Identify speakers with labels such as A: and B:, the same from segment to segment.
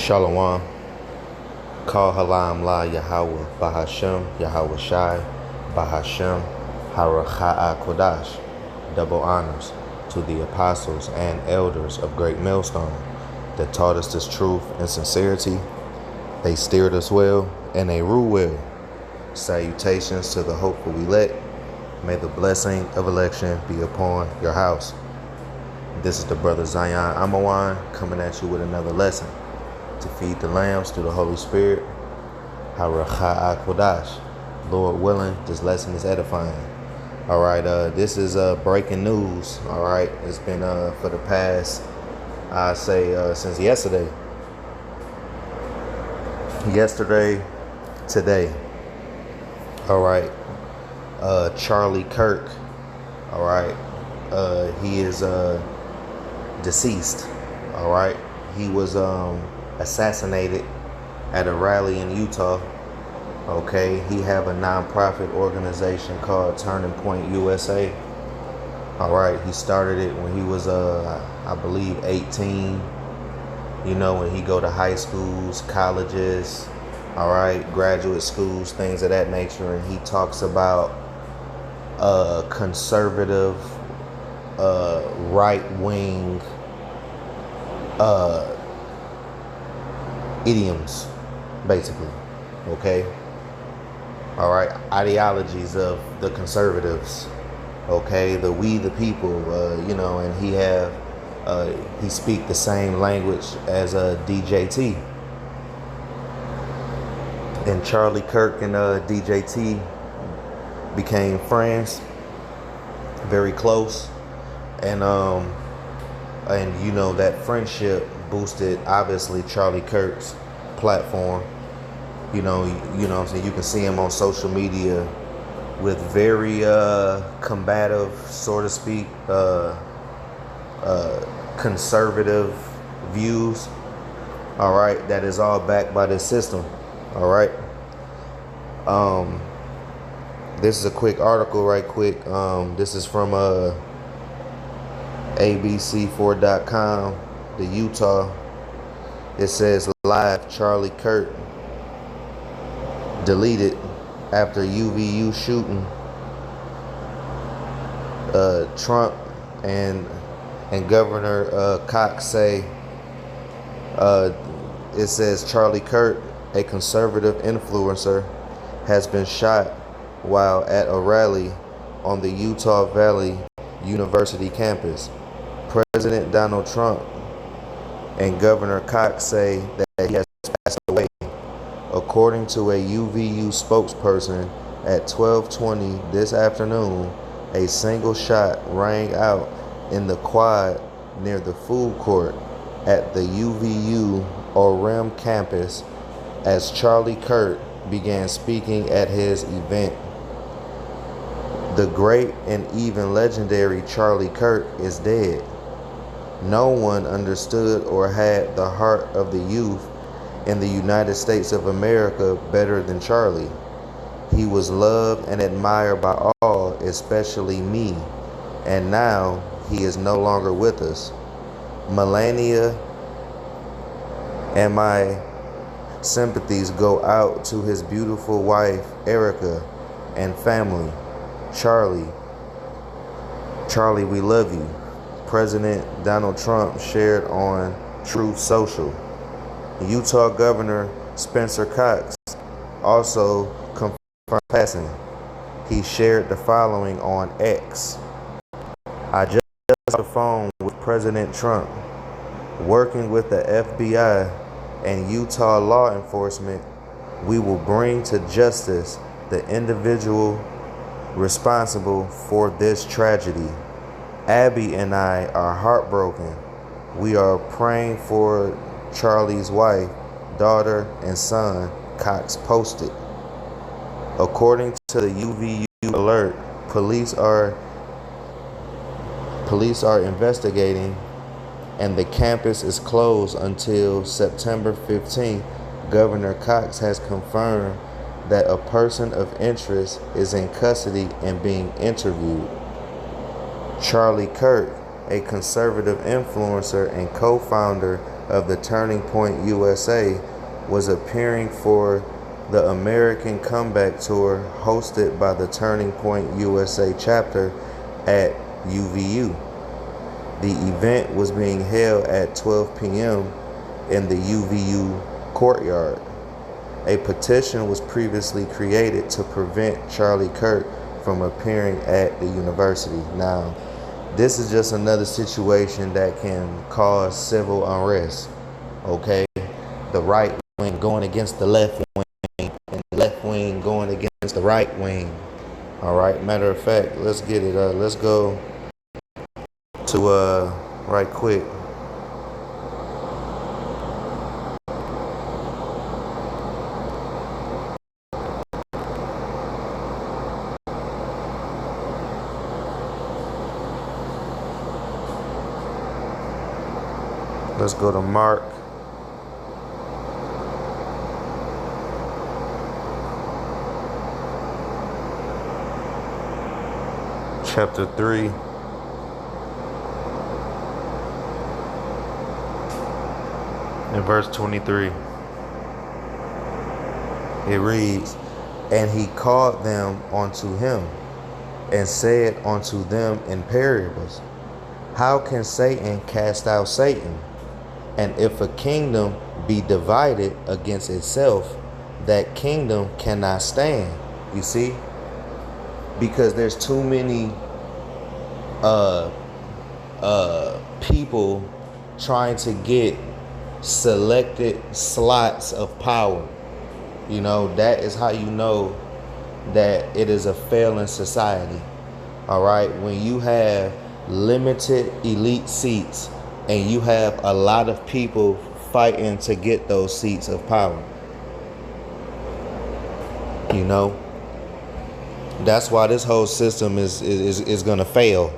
A: Shalom. Call Halam La Yahweh Bahashem Yahweh Shai Bahashem Haracha'a Kodash. Double honors to the apostles and elders of Great Millstone that taught us this truth and sincerity. They steered us well and they rule well. Salutations to the hopeful elect. May the blessing of election be upon your house. This is the brother Zion Amawan coming at you with another lesson to feed the lambs through the Holy Spirit. Haracha'a Kodash. Lord willing, this lesson is edifying. All right, this is breaking news. All right, it's been for the past, I say, since yesterday. Today. All right, Charlie Kirk. All right, he is deceased. All right, he was assassinated at a rally in Utah. Okay, he have a non-profit organization called Turning Point USA. All right, he started it when he was I believe 18. You know, when he go to high schools, colleges, all right, graduate schools, things of that nature, and he talks about conservative, right-wing idioms, basically. Okay. All right, ideologies of the conservatives. Okay, we the people. You know, and he speak the same language as DJT. And Charlie Kirk and DJT became friends, very close, and you know, that friendship boosted obviously Charlie Kirk's platform. You know what I'm saying? You can see him on social media with very combative, so to speak, conservative views. All right, that is all backed by this system. All right. This is a quick article, right quick. This is from ABC4.com, the Utah. It says live Charlie Kirk deleted after UVU shooting. Trump and Governor Cox say, it says Charlie Kirk, a conservative influencer, has been shot while at a rally on the Utah Valley University campus. President Donald Trump and Governor Cox say that he has passed away. According to a UVU spokesperson, at 12:20 this afternoon, a single shot rang out in the quad near the food court at the UVU Orem campus as Charlie Kirk began speaking at his event. The great and even legendary Charlie Kirk is dead. No one understood or had the heart of the youth in the United States of America better than Charlie. He was loved and admired by all, especially me, and now he is no longer with us. Melania and my sympathies go out to his beautiful wife, Erica, and family. Charlie, we love you. President Donald Trump shared on Truth Social. Utah Governor Spencer Cox also confirmed passing. He shared the following on X. I just got the phone with President Trump. Working with the FBI and Utah law enforcement, we will bring to justice the individual responsible for this tragedy. Abby and I are heartbroken. We are praying for Charlie's wife, daughter, and son, Cox posted. According to the UVU alert, police are investigating, and the campus is closed until September 15th. Governor Cox has confirmed that a person of interest is in custody and being interviewed. Charlie Kirk, a conservative influencer and co-founder of the Turning Point USA was appearing for the American Comeback Tour hosted by the Turning Point USA chapter at UVU. The event was being held at 12 p.m. in the UVU courtyard. A petition was previously created to prevent Charlie Kirk from appearing at the university. Now, this is just another situation that can cause civil unrest, okay? The right wing going against the left wing, and the left wing going against the right wing. All right, matter of fact, let's get it. Let's go to right quick. Let's go to Mark chapter 3. In verse 23. It reads, "And he called them unto him, and said unto them in parables, How can Satan cast out Satan? And if a kingdom be divided against itself, that kingdom cannot stand." You see? Because there's too many people trying to get selected slots of power. You know, that is how you know that it is a failing society. All right? When you have limited elite seats and you have a lot of people fighting to get those seats of power. You know, that's why this whole system is going to fail.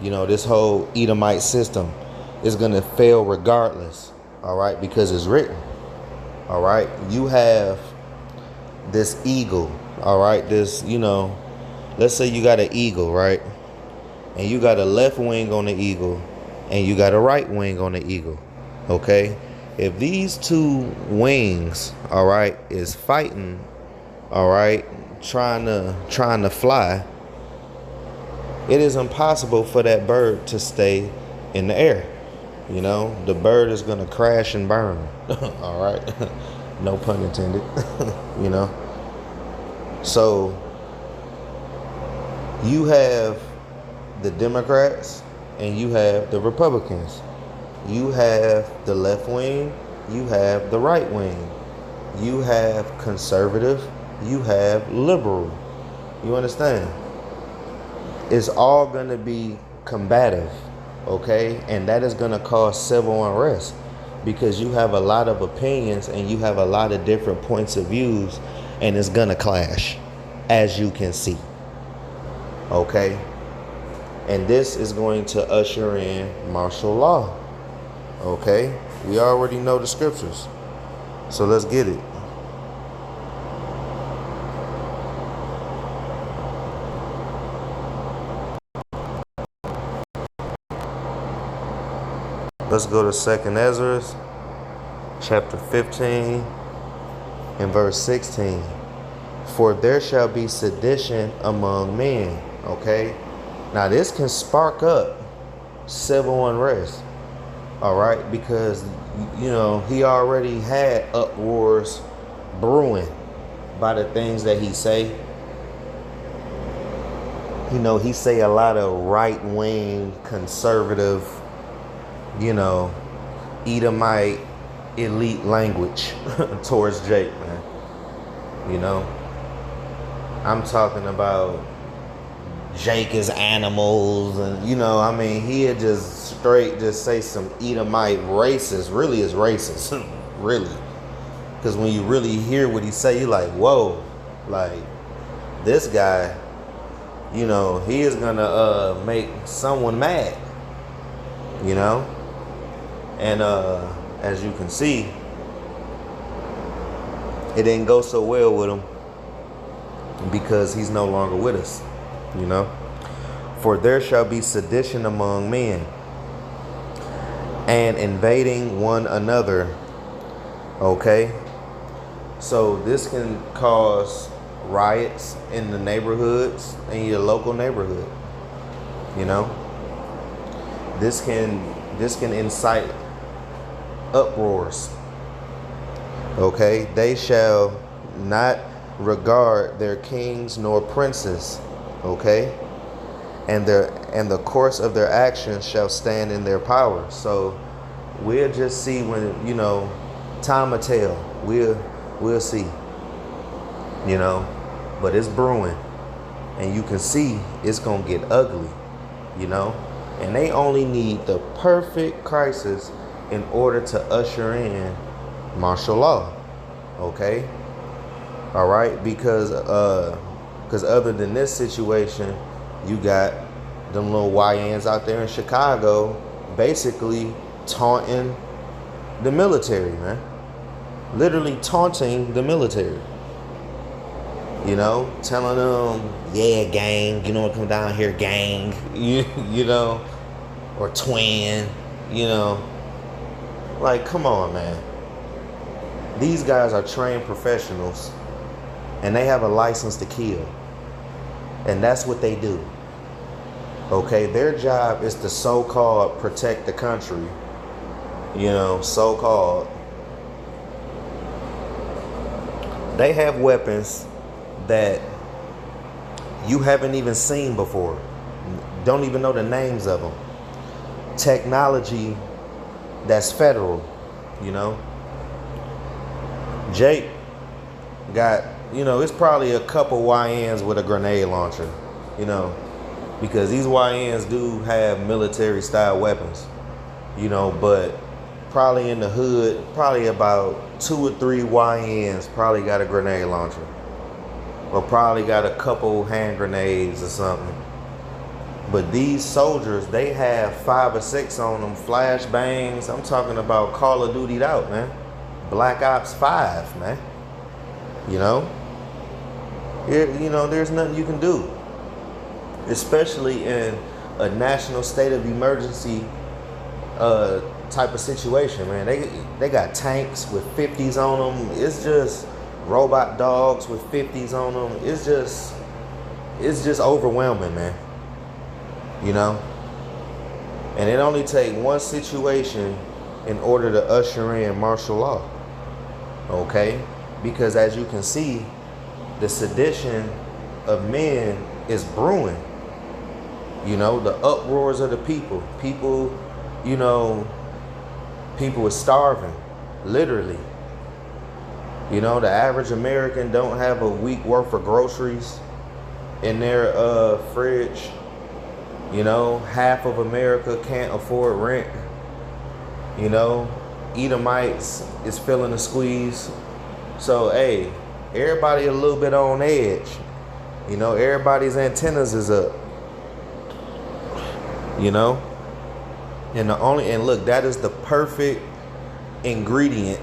A: You know, this whole Edomite system is going to fail regardless. All right, because it's written. All right, you have this eagle. All right, this, you know, let's say you got an eagle, right? And you got a left wing on the eagle and you got a right wing on the eagle. Okay, if these two wings, all right, is fighting, all right, trying to fly, it is impossible for that bird to stay in the air. You know, the bird is going to crash and burn. All right. No pun intended. You know. So you have the Democrats and you have the Republicans. You have the left wing. You have the right wing. You have conservative. You have liberal. You understand? It's all going to be combative. Okay, and that is going to cause civil unrest because you have a lot of opinions and you have a lot of different points of views, and it's going to clash, as you can see. Okay, and this is going to usher in martial law. Okay, we already know the scriptures, so let's get it. Let's go to 2nd Ezra, chapter 15, and verse 16. "For there shall be sedition among men." Okay? Now this can spark up civil unrest. All right? Because, you know, he already had uproars brewing by the things that he say. You know, he say a lot of right-wing, conservative, you know, Edomite elite language towards Jake, man. You know, I'm talking about Jake is animals, and you know, I mean, he'd just straight just say some Edomite racist, really is racist, really. Because when you really hear what he say, you're like, whoa, like this guy, you know, he is gonna make someone mad, you know. And as you can see, it didn't go so well with him because he's no longer with us, you know. "For there shall be sedition among men, and invading one another. Okay? So this can cause riots in the neighborhoods, in your local neighborhood. You know? This can incite uproars. Okay? They shall not regard their kings nor princes. Okay? And the course of their actions shall stand in their power. So we'll just see when, time will tell. We'll see. But it's brewing. And you can see it's gonna get ugly, And they only need the perfect crisis in order to usher in martial law. Okay? All right, because other than this situation, you got them little YNs out there in Chicago basically taunting the military, man. Literally taunting the military. Telling them, yeah, gang, come down here, gang, or twin, Like, come on, man. These guys are trained professionals and they have a license to kill. And that's what they do. Okay, their job is to so-called protect the country. So-called. They have weapons that you haven't even seen before. Don't even know the names of them. Technology that's federal, Jake got, it's probably a couple YNs with a grenade launcher, because these YNs do have military style weapons, but probably in the hood, probably about 2 or 3 YNs probably got a grenade launcher, or probably got a couple hand grenades or something. But these soldiers, they have 5 or 6 on them, flashbangs. I'm talking about Call of Duty'd out, man. Black Ops 5, man. There's nothing you can do, especially in a national state of emergency type of situation, man. They got tanks with 50s on them. It's just robot dogs with 50s on them. It's just overwhelming, man. And it only takes one situation in order to usher in martial law. Okay? Because as you can see, the sedition of men is brewing. The uproars of the people. People is starving, literally. The average American don't have a week worth of groceries in their fridge. Half of America can't afford rent. Edomites is feeling the squeeze. So, hey, everybody a little bit on edge. Everybody's antennas is up. And look, that is the perfect ingredient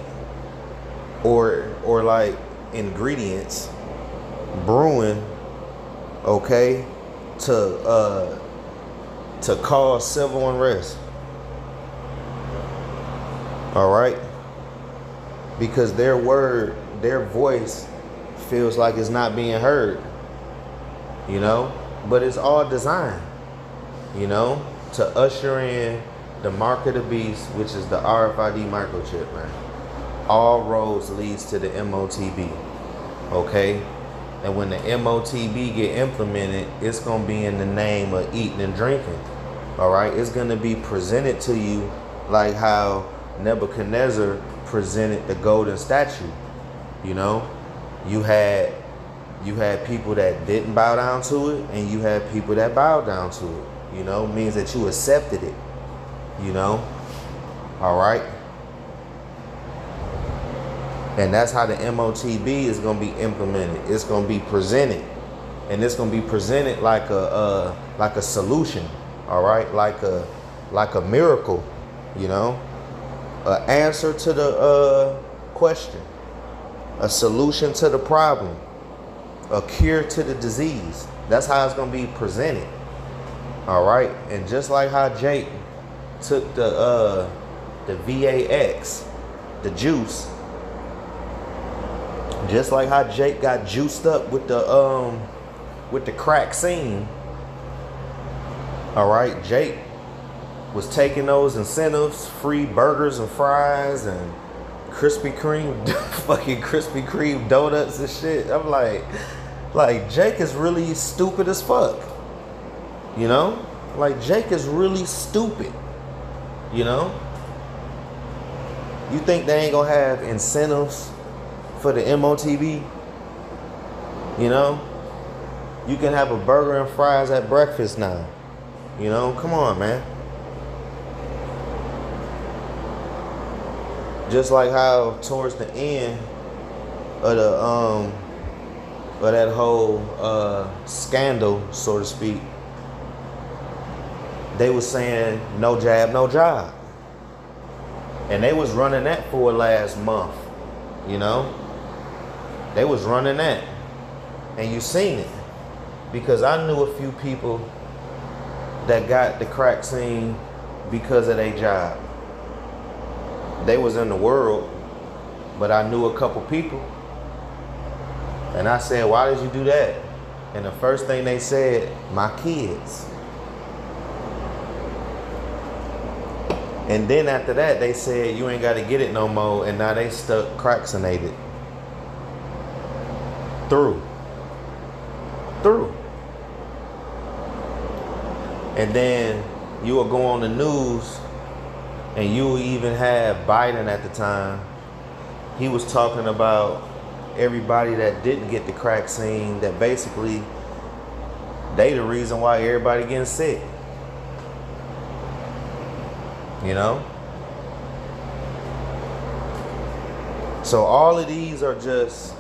A: or like ingredients brewing, okay, to cause civil unrest. All right? Because their voice feels like it's not being heard. But it's all designed, to usher in the mark of the beast, which is the RFID microchip, man. All roads leads to the MOTB. Okay? And when the MOTB get implemented, it's going to be in the name of eating and drinking. All right? It's going to be presented to you like how Nebuchadnezzar presented the golden statue. You had people that didn't bow down to it, and you had people that bowed down to it. Means that you accepted it. All right? And that's how the MOTB is going to be implemented. It's going to be presented, and it's going to be presented like a solution. All right, like a miracle. An answer to the question, a solution to the problem, a cure to the disease. That's how it's going to be presented. All right, and just like how Jake took the the VAX, the juice. Just like how Jake got juiced up with the crack scene. All right, Jake was taking those incentives, free burgers and fries and Krispy Kreme, fucking Krispy Kreme donuts and shit. I'm like Jake is really stupid as fuck. You know? Like Jake is really stupid. You know? You think they ain't gonna have incentives for the MOTB? You know? You can have a burger and fries at breakfast now. You know? Come on, man. Just like how towards the end of that whole scandal, so to speak, they was saying no jab, no job. And they was running that for last month, you know? They was running that. And you seen it. Because I knew a few people that got the crack scene because of their job. They was in the world, but I knew a couple people. And I said, why did you do that? And the first thing they said, my kids. And then after that, they said, you ain't got to get it no more. And now they stuck cracksinated. Through. And then you will go on the news, and you even had Biden at the time. He was talking about everybody that didn't get the crack scene, that basically they the reason why everybody getting sick. You know? So all of these are just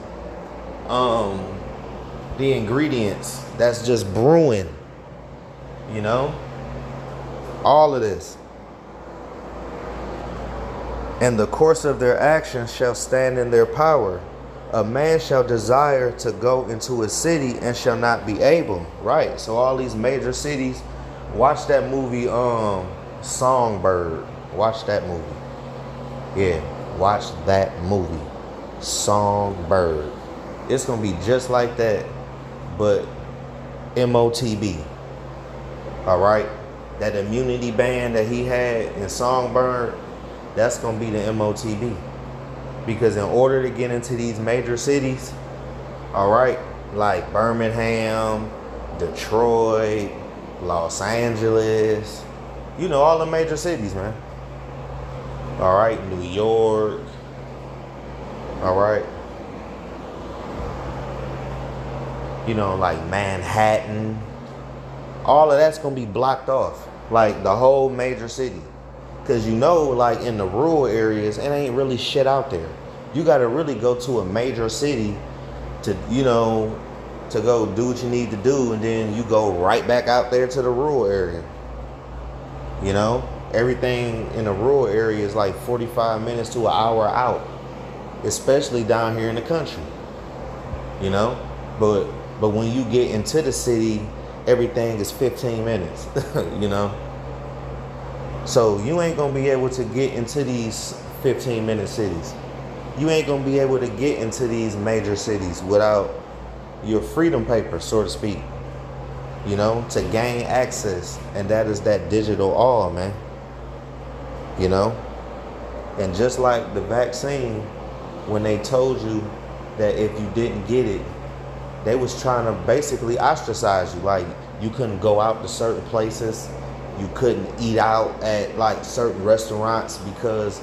A: the ingredients that's just brewing. You know? All of this. And the course of their actions shall stand in their power. A man shall desire to go into a city and shall not be able. Right. So all these major cities, watch that movie, Songbird. Watch that movie. Yeah, watch that movie. Songbird. It's gonna be just like that, but MOTB. Alright? That immunity band that he had in Songbird, that's gonna be the MOTB. Because in order to get into these major cities, alright, like Birmingham, Detroit, Los Angeles, you know, all the major cities, man. Alright, New York, alright. You know, like Manhattan. All of that's gonna be blocked off. Like the whole major city. Cause you know, like in the rural areas, it ain't really shit out there. You gotta really go to a major city to, you know, to go do what you need to do, and then you go right back out there to the rural area. You know, everything in the rural area is like 45 minutes to an hour out, especially down here in the country. You know, but when you get into the city, everything is 15 minutes. You know. So you ain't gonna be able to get into these 15-minute cities. You ain't gonna be able to get into these major cities without your freedom paper, so to speak. You know, to gain access, and that is that digital all, man. You know, and just like the vaccine, when they told you that if you didn't get it, they was trying to basically ostracize you. Like you couldn't go out to certain places. You couldn't eat out at like certain restaurants because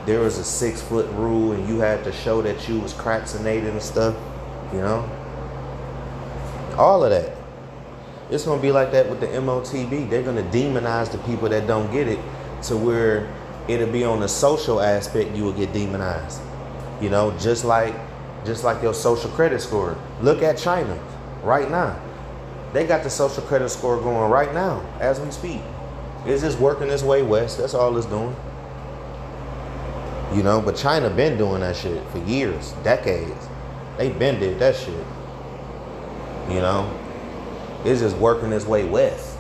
A: there was a 6-foot rule, and you had to show that you was vaccinated and stuff, you know? All of that. It's gonna be like that with the MOTB. They're gonna demonize the people that don't get it, to where it'll be on the social aspect, you will get demonized. You know, just like your social credit score. Look at China right now. They got the social credit score going right now as we speak. It's just working its way west. That's all it's doing. You know, but China been doing that shit for years, decades. They been did that shit. You know, it's just working its way west.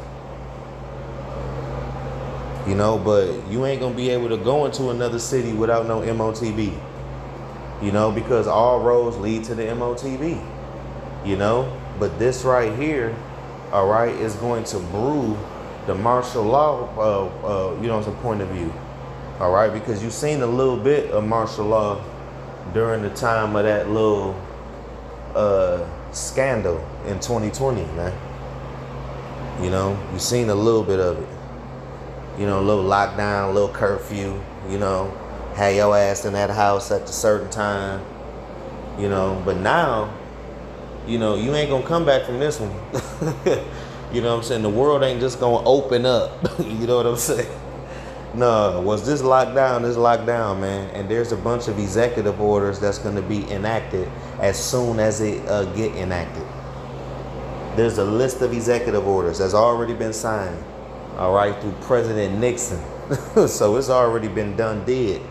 A: You know, but you ain't gonna be able to go into another city without no MOTB. You know, because all roads lead to the MOTB. You know, but this right here, all right, is going to brew the martial law, you know, from point of view. All right, because you've seen a little bit of martial law during the time of that little scandal in 2020, man. You know, you've seen a little bit of it. You know, a little lockdown, a little curfew, you know, had your ass in that house at a certain time, you know, but now, you know, you ain't gonna come back from this one. You know what I'm saying? The world ain't just gonna open up. You know what I'm saying? No, was this lockdown, man. And there's a bunch of executive orders that's gonna be enacted as soon as it get enacted. There's a list of executive orders that's already been signed, all right, through President Nixon. So it's already been done, did.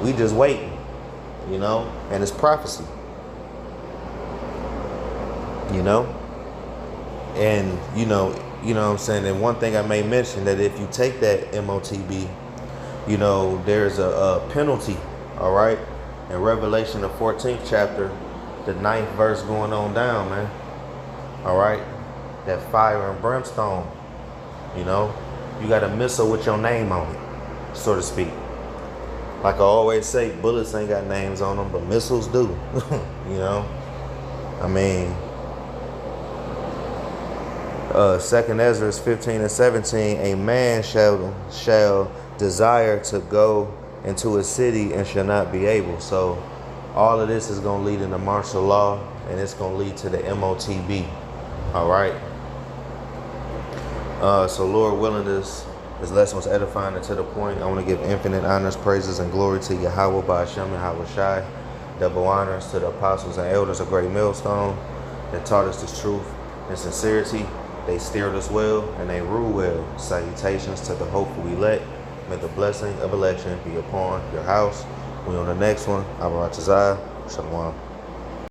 A: We just waiting, you know, and it's prophecy. You know, and you know what I'm saying. And one thing I may mention, that if you take that MOTB, you know, there's a penalty, all right, in Revelation the 14th chapter, the 9th verse going on down, man. All right, that fire and brimstone. You know, you got a missile with your name on it, so to speak. Like I always say, bullets ain't got names on them, but missiles do. You know, I mean. 2 Ezra 15 and 17, a man shall desire to go into a city and shall not be able. So all of this is going to lead into martial law, and it's going to lead to the MOTB. All right. So Lord willing, this lesson was edifying and to the point. I want to give infinite honors, praises, and glory to Yahweh Ba'ashem and Yahweh Shai. Double honors to the apostles and elders of Great Millstone that taught us this truth and sincerity. They steered us well and they rule well. Salutations to the hopeful elect. May the blessing of election be upon your house. We on the next one. Abaratazah. Shalom.